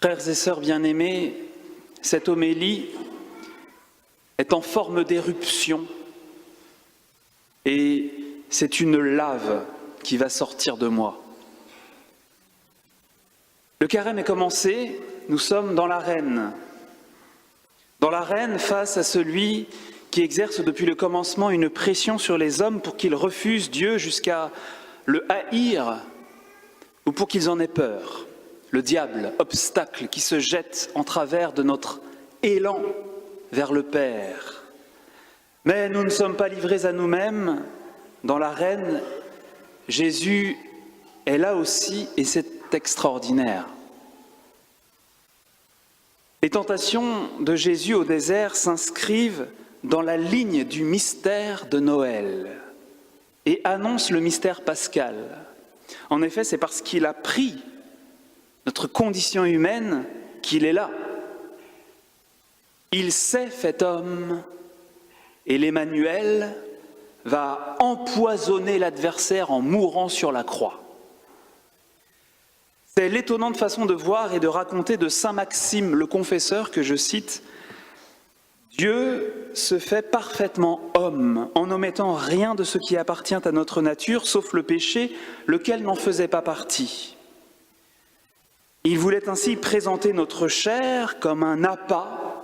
Frères et sœurs bien-aimés, cette homélie est en forme d'éruption et c'est une lave qui va sortir de moi. Le carême est commencé, nous sommes dans l'arène. Dans l'arène face à celui qui exerce depuis le commencement une pression sur les hommes pour qu'ils refusent Dieu jusqu'à le haïr ou pour qu'ils en aient peur. Le diable, obstacle qui se jette en travers de notre élan vers le Père. Mais nous ne sommes pas livrés à nous-mêmes. Dans l'arène, Jésus est là aussi et c'est extraordinaire. Les tentations de Jésus au désert s'inscrivent dans la ligne du mystère de Noël et annoncent le mystère pascal. En effet, c'est parce qu'il a pris notre condition humaine qu'il est là. Il s'est fait homme et l'Emmanuel va empoisonner l'adversaire en mourant sur la croix. C'est l'étonnante façon de voir et de raconter de saint Maxime le confesseur que je cite. Dieu se fait parfaitement homme en n'omettant rien de ce qui appartient à notre nature, sauf le péché, lequel n'en faisait pas partie. Il voulait ainsi présenter notre chair comme un appât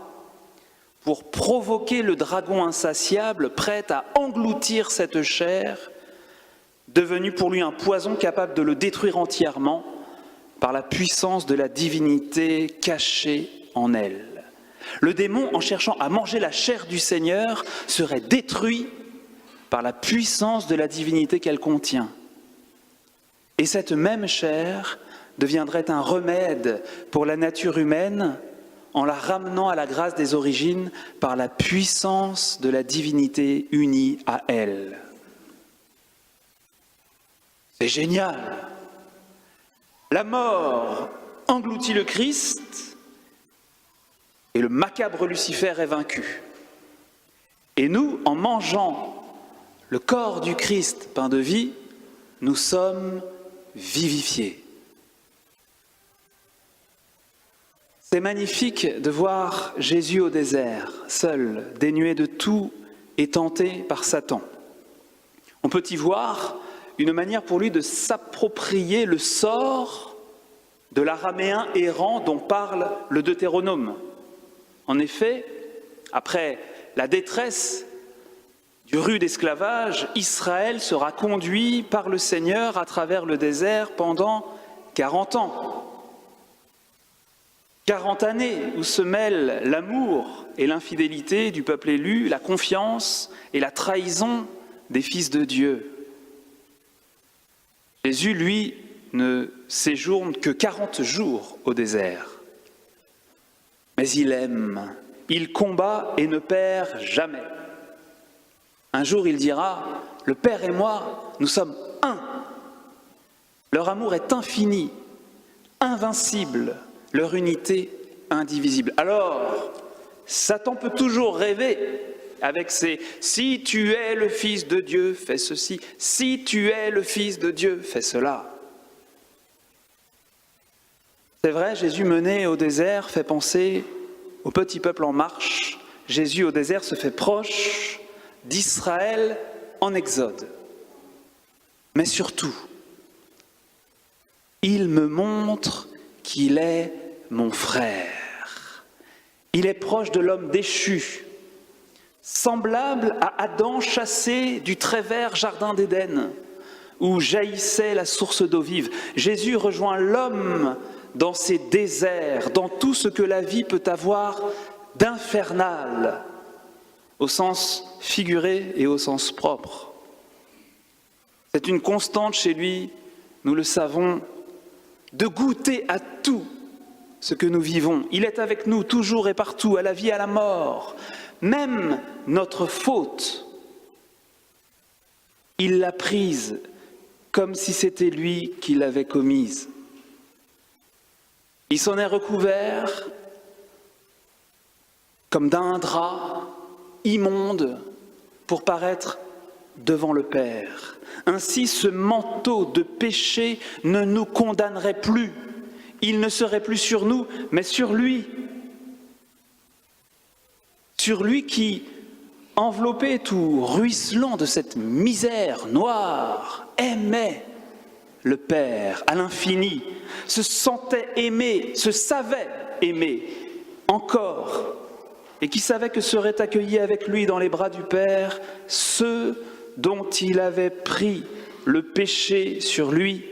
pour provoquer le dragon insatiable, prêt à engloutir cette chair, devenue pour lui un poison capable de le détruire entièrement par la puissance de la divinité cachée en elle. Le démon, en cherchant à manger la chair du Seigneur, serait détruit par la puissance de la divinité qu'elle contient. Et cette même chair deviendrait un remède pour la nature humaine en la ramenant à la grâce des origines par la puissance de la divinité unie à elle. C'est génial! La mort engloutit le Christ et le macabre Lucifer est vaincu. Et nous, en mangeant le corps du Christ, pain de vie, nous sommes vivifiés. C'est magnifique de voir Jésus au désert, seul, dénué de tout et tenté par Satan. On peut y voir une manière pour lui de s'approprier le sort de l'araméen errant dont parle le Deutéronome. En effet, après la détresse du rude esclavage, Israël sera conduit par le Seigneur à travers le désert pendant 40 ans. 40 années où se mêlent l'amour et l'infidélité du peuple élu, la confiance et la trahison des fils de Dieu. Jésus, lui, ne séjourne que 40 jours au désert. Mais il aime, il combat et ne perd jamais. Un jour, il dira, « Le Père et moi, nous sommes un. » Leur amour est infini, invincible, leur unité indivisible. Alors, Satan peut toujours rêver avec ses « si tu es le Fils de Dieu, fais ceci, si tu es le Fils de Dieu, fais cela ». C'est vrai, Jésus mené au désert fait penser au petit peuple en marche. Jésus au désert se fait proche d'Israël en exode. Mais surtout, il me montre qu'il est mon frère. Il est proche de l'homme déchu, semblable à Adam chassé du très vert jardin d'Éden, où jaillissait la source d'eau vive. Jésus rejoint l'homme dans ses déserts, dans tout ce que la vie peut avoir d'infernal, au sens figuré et au sens propre. C'est une constante chez lui, nous le savons, de goûter à tout ce que nous vivons. Il est avec nous toujours et partout, à la vie et à la mort. Même notre faute, il l'a prise comme si c'était lui qui l'avait commise. Il s'en est recouvert comme d'un drap immonde pour paraître devant le Père. Ainsi, ce manteau de péché ne nous condamnerait plus. il ne serait plus sur nous, mais sur lui. Sur lui qui, enveloppé tout ruisselant de cette misère noire, aimait le Père à l'infini, se sentait aimé, se savait aimé encore, et qui savait que seraient accueillis avec lui dans les bras du Père ceux dont il avait pris le péché sur lui.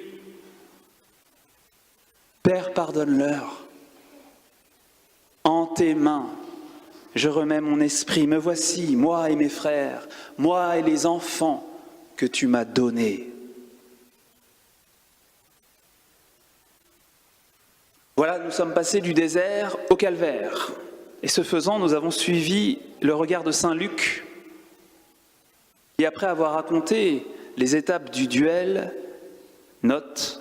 Père, pardonne-leur. En tes mains, je remets mon esprit. Me voici, moi et mes frères, moi et les enfants que tu m'as donnés. Voilà, nous sommes passés du désert au calvaire. Et ce faisant, nous avons suivi le regard de saint Luc, qui, après avoir raconté les étapes du duel, note: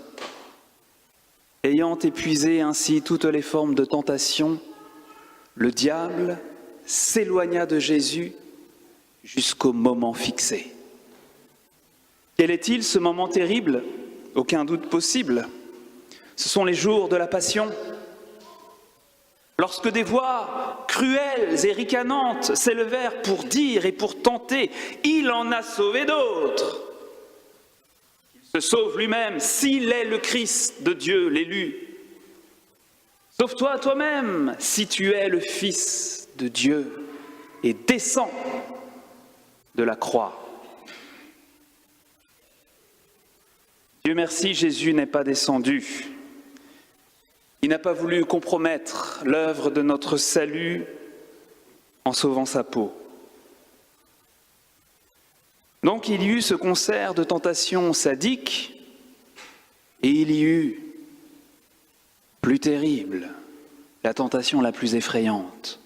ayant épuisé ainsi toutes les formes de tentation, le diable s'éloigna de Jésus jusqu'au moment fixé. Quel est-il ce moment terrible? Aucun doute possible. Ce sont les jours de la Passion. Lorsque des voix cruelles et ricanantes s'élevèrent pour dire et pour tenter, il en a sauvé d'autres. Il se sauve lui-même s'il est le Christ de Dieu, l'élu. Sauve-toi toi-même si tu es le Fils de Dieu et descends de la croix. Dieu merci, Jésus n'est pas descendu. Il n'a pas voulu compromettre l'œuvre de notre salut en sauvant sa peau. Donc il y eut ce concert de tentations sadiques et il y eut, plus terrible, la tentation la plus effrayante,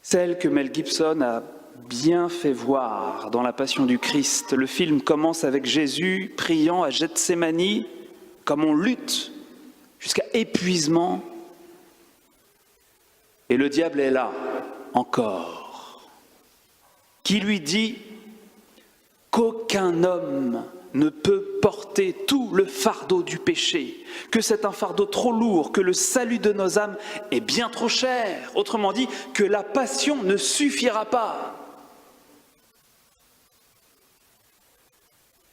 celle que Mel Gibson a bien fait voir dans La Passion du Christ. Le film commence avec Jésus priant à Gethsémani, comme on lutte jusqu'à épuisement, et le diable est là, encore, qui lui dit qu'aucun homme ne peut porter tout le fardeau du péché, que c'est un fardeau trop lourd, que le salut de nos âmes est bien trop cher, autrement dit, que la passion ne suffira pas.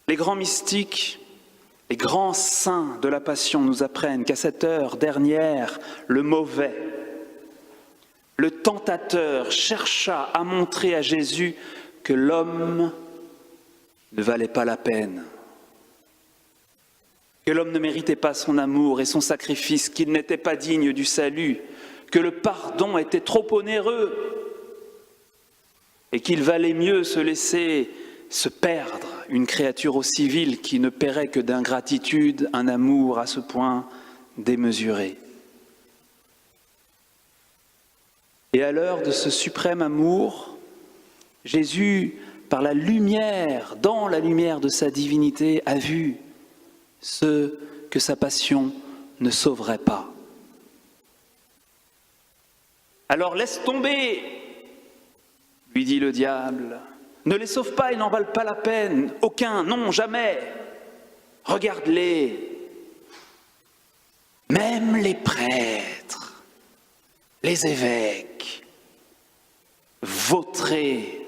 Les grands mystiques, les grands saints de la Passion nous apprennent qu'à cette heure dernière, le mauvais, le tentateur chercha à montrer à Jésus que l'homme ne valait pas la peine, que l'homme ne méritait pas son amour et son sacrifice, qu'il n'était pas digne du salut, que le pardon était trop onéreux et qu'il valait mieux se laisser se perdre, une créature aussi vile qui ne paierait que d'ingratitude un amour à ce point démesuré. Et à l'heure de ce suprême amour, Jésus, par la lumière, dans la lumière de sa divinité, a vu ceux que sa passion ne sauverait pas. Alors laisse tomber, lui dit le diable. Ne les sauve pas, ils n'en valent pas la peine. Aucun, non, jamais. Regarde-les. Même les prêtres, les évêques, vautrés,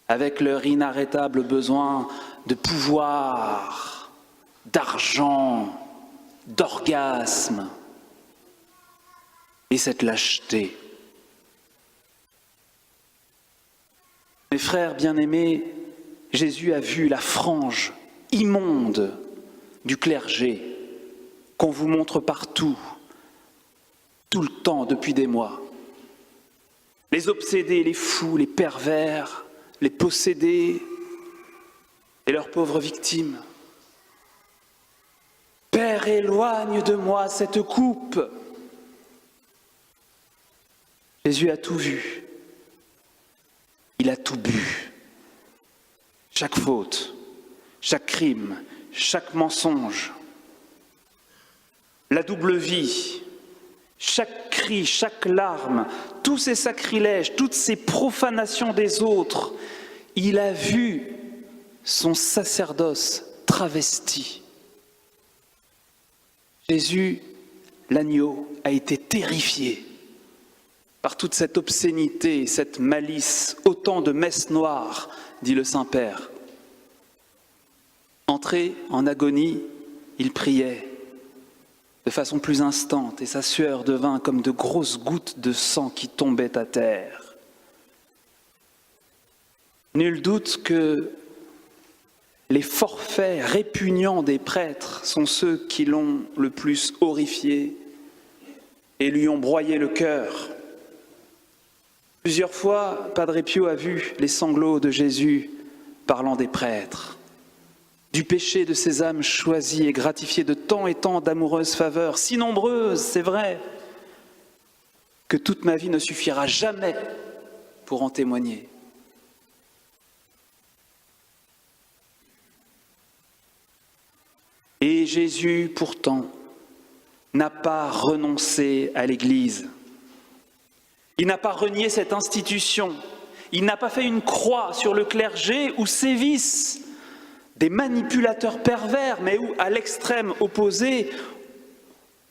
avec leur inarrêtable besoin de pouvoir, d'argent, d'orgasme, et cette lâcheté. Mes frères bien-aimés, Jésus a vu la frange immonde du clergé qu'on vous montre partout, tout le temps, depuis des mois. Les obsédés, les fous, les pervers, les possédés et leurs pauvres victimes. Père, éloigne de moi cette coupe. Jésus a tout vu. Il a tout bu. Chaque faute, chaque crime, chaque mensonge, la double vie, chaque cri, chaque larme, tous ces sacrilèges, toutes ces profanations des autres, il a vu son sacerdoce travesti. Jésus l'agneau, a été terrifié par toute cette obscénité, cette malice, autant de messes noires, dit le Saint-Père. Entré en agonie, il priait de façon plus instante et sa sueur devint comme de grosses gouttes de sang qui tombaient à terre. Nul doute que les forfaits répugnants des prêtres sont ceux qui l'ont le plus horrifié et lui ont broyé le cœur. Plusieurs fois, Padre Pio a vu les sanglots de Jésus parlant des prêtres, du péché de ces âmes choisies et gratifiées de tant et tant d'amoureuses faveurs, si nombreuses, c'est vrai, que toute ma vie ne suffira jamais pour en témoigner. Et Jésus, pourtant, n'a pas renoncé à l'Église. Il n'a pas renié cette institution. Il n'a pas fait une croix sur le clergé où sévissent des manipulateurs pervers, mais où, à l'extrême opposé,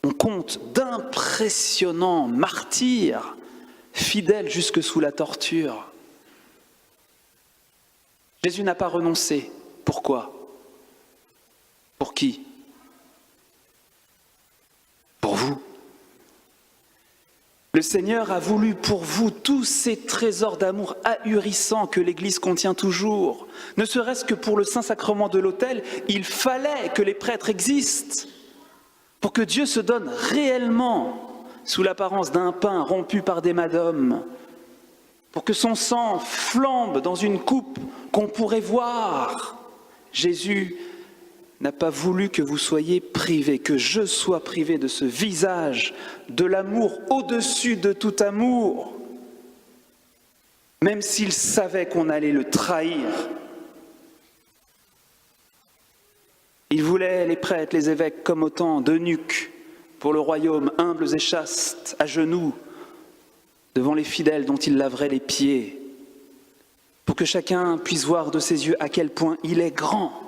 on compte d'impressionnants martyrs, fidèles jusque sous la torture. Jésus n'a pas renoncé. Pourquoi ? Pour qui ? Pour vous. Le Seigneur a voulu pour vous tous ces trésors d'amour ahurissants que l'Église contient toujours. Ne serait-ce que pour le Saint-Sacrement de l'autel, il fallait que les prêtres existent pour que Dieu se donne réellement sous l'apparence d'un pain rompu par des madomes, pour que son sang flambe dans une coupe qu'on pourrait voir. Jésus n'a pas voulu que vous soyez privés, que je sois privé de ce visage, de l'amour au-dessus de tout amour, même s'il savait qu'on allait le trahir. Il voulait les prêtres, les évêques comme autant d'eunuques pour le royaume, humbles et chastes, à genoux, devant les fidèles dont il laverait les pieds, pour que chacun puisse voir de ses yeux à quel point il est grand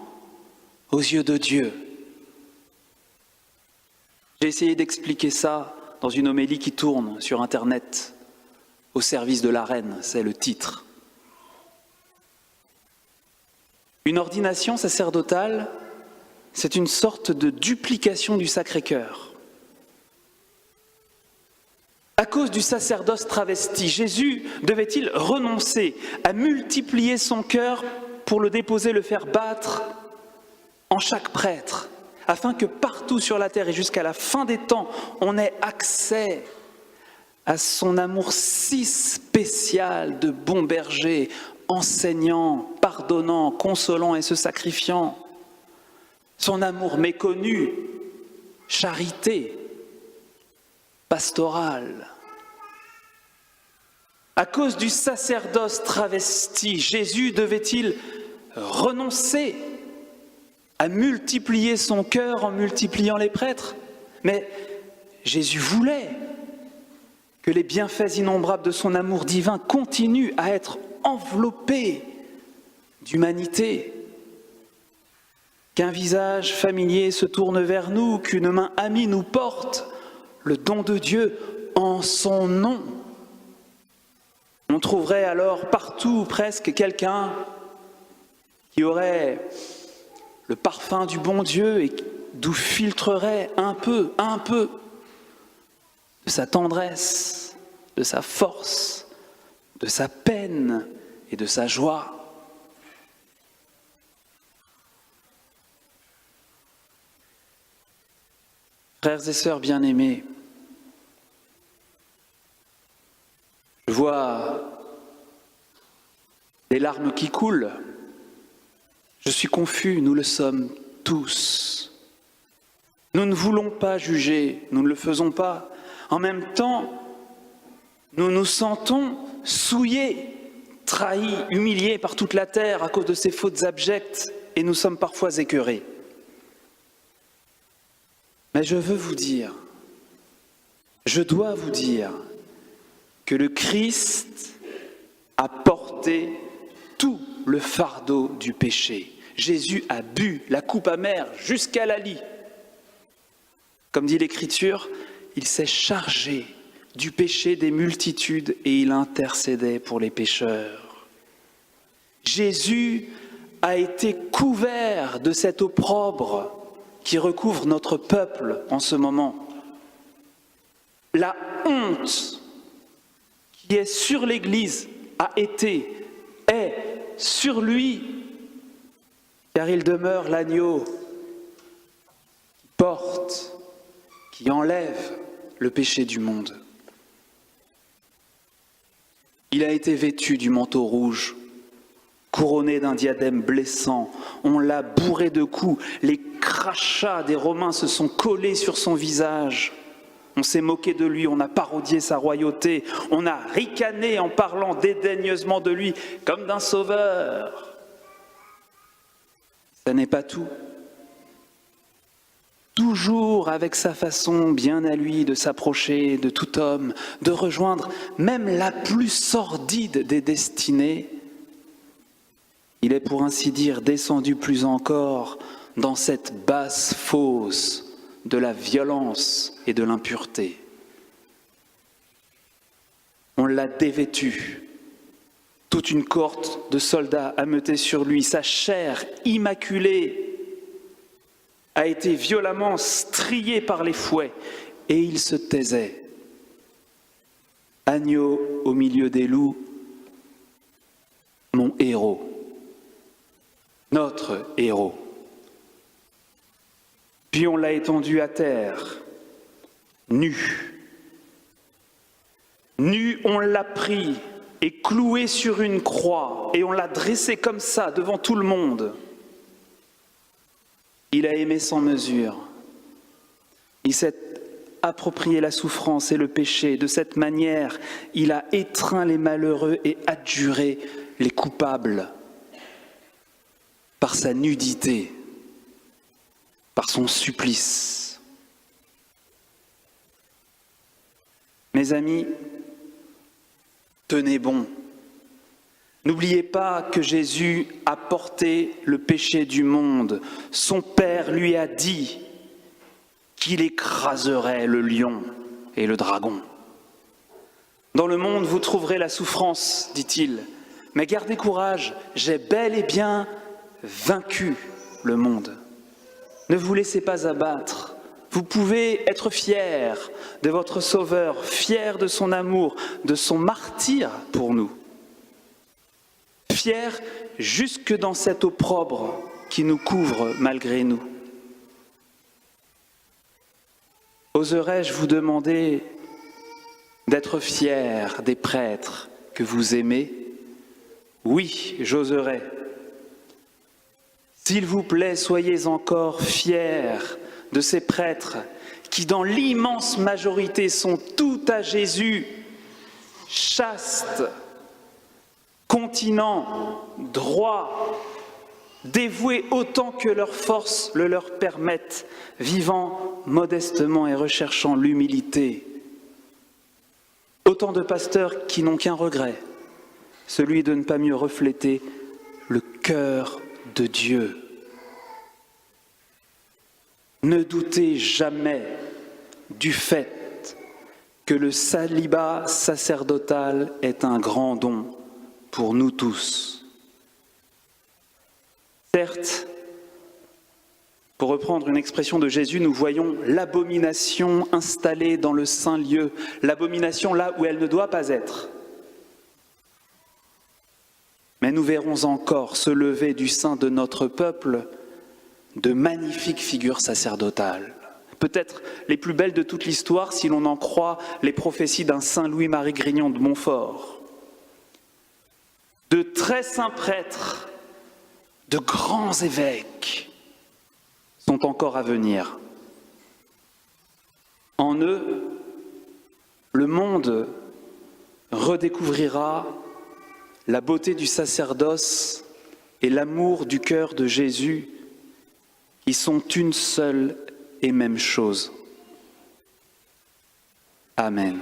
aux yeux de Dieu. J'ai essayé d'expliquer ça dans une homélie qui tourne sur Internet, au service de la reine, c'est le titre. Une ordination sacerdotale, c'est une sorte de duplication du Sacré-Cœur. À cause du sacerdoce travesti, Jésus devait-il renoncer à multiplier son cœur pour le déposer, le faire battre en chaque prêtre, afin que partout sur la terre et jusqu'à la fin des temps, on ait accès à son amour si spécial de bon berger, enseignant, pardonnant, consolant et se sacrifiant. Son amour méconnu, charité, pastorale. À cause du sacerdoce travesti, Jésus devait-il renoncer à multiplier son cœur en multipliant les prêtres? Mais Jésus voulait que les bienfaits innombrables de son amour divin continuent à être enveloppés d'humanité. Qu'un visage familier se tourne vers nous, qu'une main amie nous porte le don de Dieu en son nom. On trouverait alors partout presque quelqu'un qui aurait le parfum du bon Dieu et d'où filtrerait un peu de sa tendresse, de sa force, de sa peine et de sa joie. Frères et sœurs bien-aimés, je vois des larmes qui coulent. Je suis confus, nous le sommes tous. Nous ne voulons pas juger, nous ne le faisons pas. En même temps, nous nous sentons souillés, trahis, humiliés par toute la terre à cause de ces fautes abjectes, et nous sommes parfois écœurés. Mais je veux vous dire, je dois vous dire que le Christ a porté tout le fardeau du péché. Jésus a bu la coupe amère jusqu'à la lie. Comme dit l'Écriture, il s'est chargé du péché des multitudes et il intercédait pour les pécheurs. Jésus a été couvert de cet opprobre qui recouvre notre peuple en ce moment. La honte qui est sur l'Église est sur lui, car il demeure l'agneau qui porte, qui enlève le péché du monde. Il a été vêtu du manteau rouge, couronné d'un diadème blessant, on l'a bourré de coups, les crachats des Romains se sont collés sur son visage. On s'est moqué de lui, on a parodié sa royauté, on a ricané en parlant dédaigneusement de lui comme d'un sauveur. Ce n'est pas tout. Toujours avec sa façon bien à lui de s'approcher de tout homme, de rejoindre même la plus sordide des destinées, il est pour ainsi dire descendu plus encore dans cette basse fosse de la violence et de l'impureté. On l'a dévêtu, toute une cohorte de soldats ameutés sur lui, sa chair immaculée a été violemment striée par les fouets, et il se taisait. Agneau au milieu des loups, mon héros, notre héros. Puis on l'a étendu à terre, nu. Nu, on l'a pris et cloué sur une croix, et on l'a dressé comme ça devant tout le monde. Il a aimé sans mesure. Il s'est approprié la souffrance et le péché. De cette manière, il a étreint les malheureux et adjuré les coupables par sa nudité, par son supplice. Mes amis, tenez bon. N'oubliez pas que Jésus a porté le péché du monde. Son Père lui a dit qu'il écraserait le lion et le dragon. Dans le monde, vous trouverez la souffrance, dit-il. Mais gardez courage, j'ai bel et bien vaincu le monde. Ne vous laissez pas abattre. Vous pouvez être fiers de votre Sauveur, fiers de son amour, de son martyre pour nous. Fiers jusque dans cet opprobre qui nous couvre malgré nous. Oserais-je vous demander d'être fiers des prêtres que vous aimez? Oui, j'oserais. S'il vous plaît, soyez encore fiers de ces prêtres qui, dans l'immense majorité, sont tout à Jésus, chastes, continents, droits, dévoués autant que leurs forces le leur permettent, vivant modestement et recherchant l'humilité. Autant de pasteurs qui n'ont qu'un regret, celui de ne pas mieux refléter le cœur de Dieu. Ne doutez jamais du fait que le célibat sacerdotal est un grand don pour nous tous. Certes, pour reprendre une expression de Jésus, nous voyons l'abomination installée dans le saint lieu, l'abomination là où elle ne doit pas être. Mais nous verrons encore se lever du sein de notre peuple de magnifiques figures sacerdotales, peut-être les plus belles de toute l'histoire si l'on en croit les prophéties d'un saint Louis-Marie Grignon de Montfort. De très saints prêtres, de grands évêques sont encore à venir. En eux, le monde redécouvrira la beauté du sacerdoce et l'amour du cœur de Jésus, qui sont une seule et même chose. Amen.